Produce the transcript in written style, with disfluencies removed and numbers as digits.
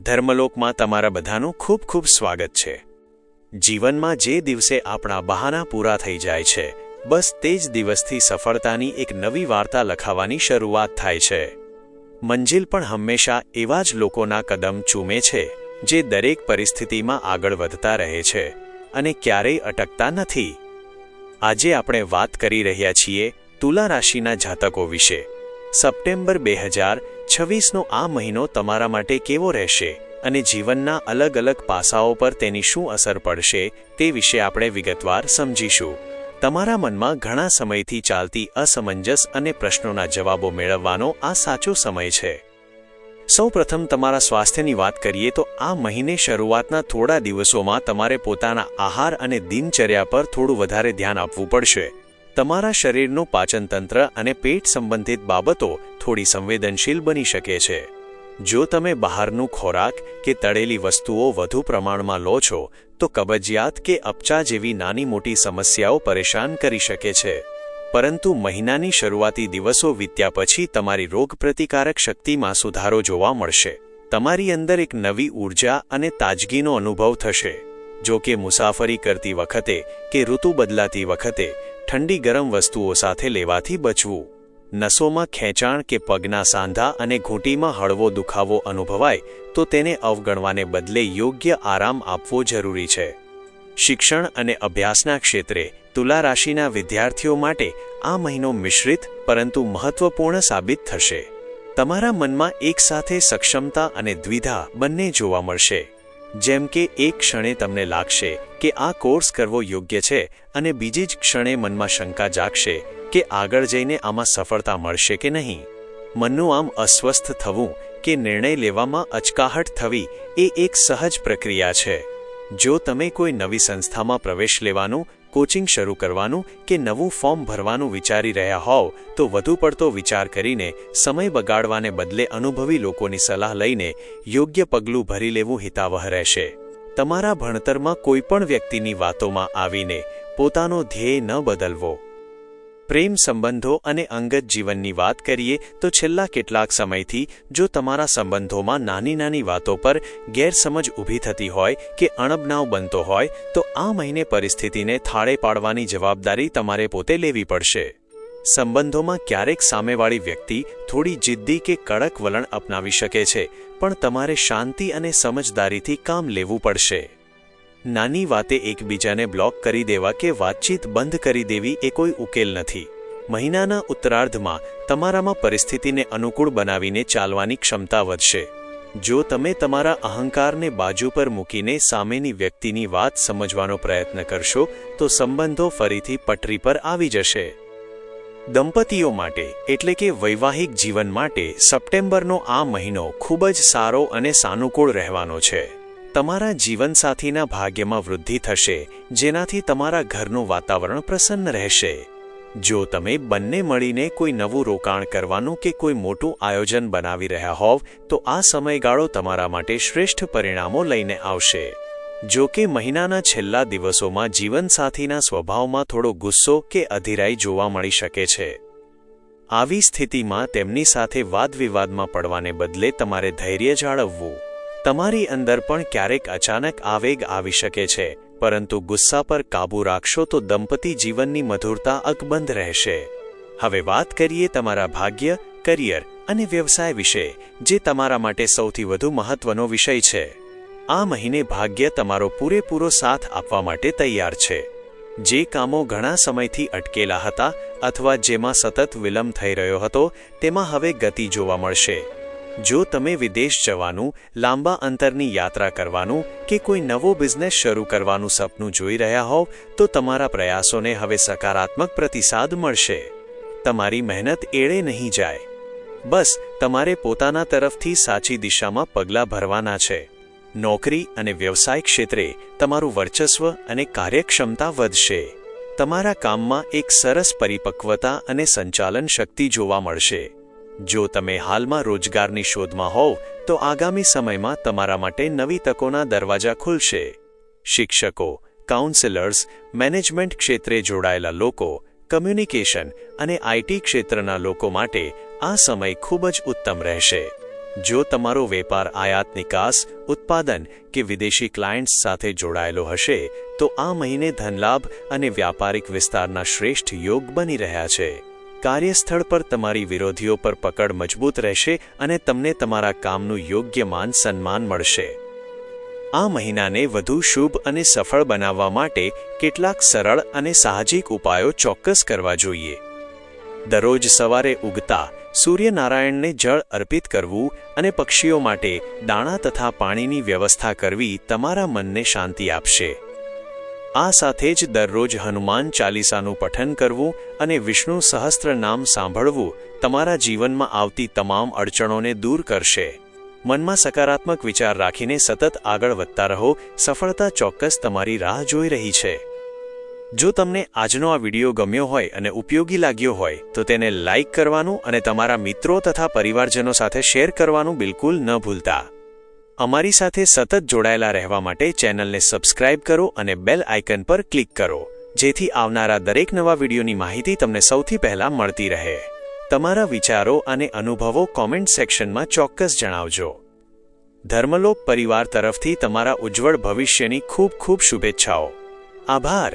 ધર્મલોકમાં તમારા બધાનું ખૂબ ખૂબ સ્વાગત છે। જીવનમાં જે દિવસે આપણા બહાના પૂરા થઈ જાય છે, બસ તે જ દિવસથી સફળતાની એક નવી વાર્તા લખાવાની શરૂઆત થાય છે। મંજિલ પણ હંમેશા એવા જ લોકોના કદમ ચૂમે છે જે દરેક પરિસ્થિતિમાં આગળ વધતા રહે છે અને ક્યારેય અટકતા નથી। આજે આપણે વાત કરી રહ્યા છીએ તુલા રાશિના જાતકો વિશે। સપ્ટેમ્બર 2026નો આ મહિનો તમારા માટે કેવો રહેશે અને જીવનના અલગ અલગ પાસાઓ પર તેની શું અસર પડશે તે વિશે આપણે વિગતવાર સમજીશું। તમારા મનમાં ઘણા સમયથી ચાલતી અસમંજસ અને પ્રશ્નોના જવાબો મેળવવાનો આ સાચો સમય છે। સૌપ્રથમ તમારા સ્વાસ્થ્યની વાત કરીએ તો આ મહિને શરૂઆતના થોડા દિવસોમાં તમારે પોતાના આહાર અને દિનચર્યા પર થોડું વધારે ધ્યાન આપવું પડશે। તમારા શરીરનું પાચનતંત્ર અને પેટ સંબંધિત બાબતો થોડી સંવેદનશીલ બની શકે છે। જો તમે બહારનું ખોરાક કે તળેલી વસ્તુઓ વધુ પ્રમાણમાં લો છો તો કબજિયાત કે અપચા જેવી નાની મોટી સમસ્યાઓ પરેશાન કરી શકે છે। પરંતુ મહિનાની શરૂઆતી દિવસો વીત્યા પછી તમારી રોગપ્રતિકારક શક્તિમાં સુધારો જોવા મળશે। તમારી અંદર એક નવી ઊર્જા અને તાજગીનો અનુભવ થશે। જો કે મુસાફરી કરતી વખતે કે ઋતુ બદલાતી વખતે ઠંડી ગરમ વસ્તુઓ સાથે લેવાથી બચવું। નસોમાં ખેંચાણ કે પગના સાંધા અને ઘૂંટીમાં હળવો દુખાવો અનુભવાય તો તેને અવગણવાને બદલે યોગ્ય આરામ આપવો જરૂરી છે। શિક્ષણ અને અભ્યાસના ક્ષેત્રે તુલા રાશિના વિદ્યાર્થીઓ માટે આ મહિનો મિશ્રિત પરંતુ મહત્વપૂર્ણ સાબિત થશે। તમારા મનમાં એકસાથે સક્ષમતા અને દ્વિધા બંને જોવા મળશે। જેમ કે એક ક્ષણે તમને લાગશે કે આ કોર્સ કરવો યોગ્ય છે અને બીજી જ ક્ષણે મનમાં શંકા જાગશે કે આગળ જઈને આમાં સફળતા મળશે કે નહીં। મનનું આમ અસ્વસ્થ થવું કે નિર્ણય લેવામાં અચકાહટ થવી એ એક સહજ પ્રક્રિયા છે। જો તમે કોઈ નવી સંસ્થામાં પ્રવેશ લેવાનું, કોચિંગ શરૂ કરવાનું કે નવું ફોર્મ ભરવાનું વિચારી રહ્યા હોવ તો વધુ પડતો વિચાર કરીને સમય બગાડવાને બદલે અનુભવી લોકોની સલાહ લઈને યોગ્ય પગલું ભરી લેવું હિતાવહ રહેશે। તમારા ભણતરમાં કોઈપણ વ્યક્તિની વાતોમાં આવીને પોતાનો ધ્યેય ન બદલવો। પ્રેમ સંબંધો અને અંગત જીવનની વાત કરીએ તો છેલ્લા કેટલાક સમયથી જો તમારા સંબંધોમાં નાની નાની વાતો પર ગેરસમજ ઊભી થતી હોય કે અણબનાવ બનતો હોય તો આ મહિને પરિસ્થિતિને થાળે પાડવાની જવાબદારી તમારે પોતે લેવી પડશે। સંબંધોમાં ક્યારેક સામેવાળી વ્યક્તિ થોડી જિદ્દી કે કડક વલણ અપનાવી શકે છે, પણ તમારે શાંતિ અને સમજદારીથી કામ લેવું પડશે। નાની વાતે એકબીજાને બ્લોક કરી દેવા કે વાતચીત બંધ કરી દેવી એ કોઈ ઉકેલ નથી। મહિનાના ઉત્તરાર્ધમાં તમારામાં પરિસ્થિતિને અનુકૂળ બનાવીને ચાલવાની ક્ષમતા વધશે। જો તમે તમારા અહંકારને બાજુ પર મૂકીને સામેની વ્યક્તિની વાત સમજવાનો પ્રયત્ન કરશો તો સંબંધો ફરીથી પટરી પર આવી જશે। દંપતીઓ માટે એટલે કે વૈવાહિક જીવન માટે સપ્ટેમ્બરનો આ મહિનો ખૂબ જ સારો અને સાનુકૂળ રહેવાનો છે। તમારા જીવનસાથીના ભાગ્યમાં વૃદ્ધિ થશે, જેનાથી તમારા ઘરનું વાતાવરણ પ્રસન્ન રહેશે। જો તમે બંને મળીને કોઈ નવું રોકાણ કરવાનું કે કોઈ મોટું આયોજન બનાવી રહ્યા હોવ તો આ સમયગાળો તમારા માટે શ્રેષ્ઠ પરિણામો લઈને આવશે। જો કે મહિનાના છેલ્લા દિવસોમાં જીવનસાથીના સ્વભાવમાં થોડો ગુસ્સો કે અધીરાઈ જોવા મળી શકે છે। આવી સ્થિતિમાં તેમની સાથે વાદવિવાદમાં પડવાને બદલે તમારે ધૈર્ય જાળવવું। તમારી અંદર પણ ક્યારેક અચાનક આવેગ આવી શકે છે, પરંતુ ગુસ્સા પર કાબૂ રાખશો તો દંપતી જીવનની મધુરતા અકબંધ રહેશે। હવે વાત કરીએ તમારા ભાગ્ય, કરિયર અને વ્યવસાય વિશે, જે તમારા માટે સૌથી વધુ મહત્વનો વિષય છે। આ મહિને ભાગ્ય તમારો પૂરેપૂરો સાથ આપવા માટે તૈયાર છે। જે કામો ઘણા સમયથી અટકેલા હતા અથવા જેમાં સતત વિલંબ થઈ રહ્યો હતો તેમાં હવે ગતિ જોવા મળશે। જો તમે વિદેશ જવાનું, લાંબા અંતરની યાત્રા કરવાનું કે કોઈ નવો બિઝનેસ શરૂ કરવાનું સપનું જોઈ રહ્યા હોવ તો તમારા પ્રયાસોને હવે સકારાત્મક પ્રતિસાદ મળશે। તમારી મહેનત એળે નહીં જાય, બસ તમારે પોતાના તરફથી સાચી દિશામાં પગલાં ભરવાના છે। નોકરી અને વ્યવસાય ક્ષેત્રે તમારું વર્ચસ્વ અને કાર્યક્ષમતા વધશે। તમારા કામમાં એક સરસ પરિપક્વતા અને સંચાલન શક્તિ જોવા મળશે। જો તમે હાલમાં રોજગારની શોધમાં હોવ તો આગામી સમયમાં તમારા માટે નવી તકોના દરવાજા ખુલશે। શિક્ષકો, કાઉન્સેલર્સ, મેનેજમેન્ટ ક્ષેત્રે જોડાયેલા લોકો, કમ્યુનિકેશન અને આઈટી ક્ષેત્રના લોકો માટે આ સમય ખૂબ જ ઉત્તમ રહેશે। જો તમારો વેપાર આયાત નિકાસ ઉત્પાદન કે વિદેશી ક્લાયન્ટ્સ સાથે જોડાયેલો હશે તો આ મહિને ધનલાભ અને વ્યાપારિક વિસ્તારના શ્રેષ્ઠ યોગ બની રહ્યા છે. કાર્યસ્થળ પર તમારી વિરોધીઓ પર પકડ મજબૂત રહેશે અને તમને તમારા કામનું યોગ્ય માન સન્માન મળશે. આ મહિનાને વધુ શુભ અને સફળ બનાવવા માટે કેટલાક સરળ અને સાહજિક ઉપાયો ચોક્કસ કરવા જોઈએ. દરરોજ સવારે ઉગતા સૂર્યનારાયણને જળ અર્પિત કરવું અને પક્ષીઓ માટે દાણા તથા પાણીની વ્યવસ્થા કરવી તમારા મનને શાંતિ આપશે. આ સાથે જ દરરોજ હનુમાન ચાલીસાનું પઠન કરવું અને વિષ્ણુ સહસ્ત્ર નામ સાંભળવું તમારા જીવનમાં આવતી તમામ અડચણોને દૂર કરશે. મનમાં સકારાત્મક વિચાર રાખીને સતત આગળ વધતા રહો. સફળતા ચોક્કસ તમારી રાહ જોઈ રહી છે. જો તમને આજનો આ વિડીયો ગમ્યો હોય અને ઉપયોગી લાગ્યો હોય તો તેને લાઇક કરવાનું અને તમારા મિત્રો તથા પરિવારજનો સાથે શેર કરવાનું બિલકુલ ન ભૂલતા. અમારી સાથે સતત જોડાયેલા રહેવા માટે ચેનલને સબસ્ક્રાઇબ કરો અને બેલ આઇકન પર ક્લિક કરો, જેથી આવનારા દરેક નવા વિડીયોની માહિતી તમને સૌથી પહેલા મળતી રહે. તમારા વિચારો અને અનુભવો કોમેન્ટ સેક્શનમાં ચોક્કસ જણાવજો. ધર્મલોક પરિવાર તરફથી તમારા ઉજ્જવળ ભવિષ્યની ખૂબ ખૂબ શુભેચ્છાઓ. આભાર.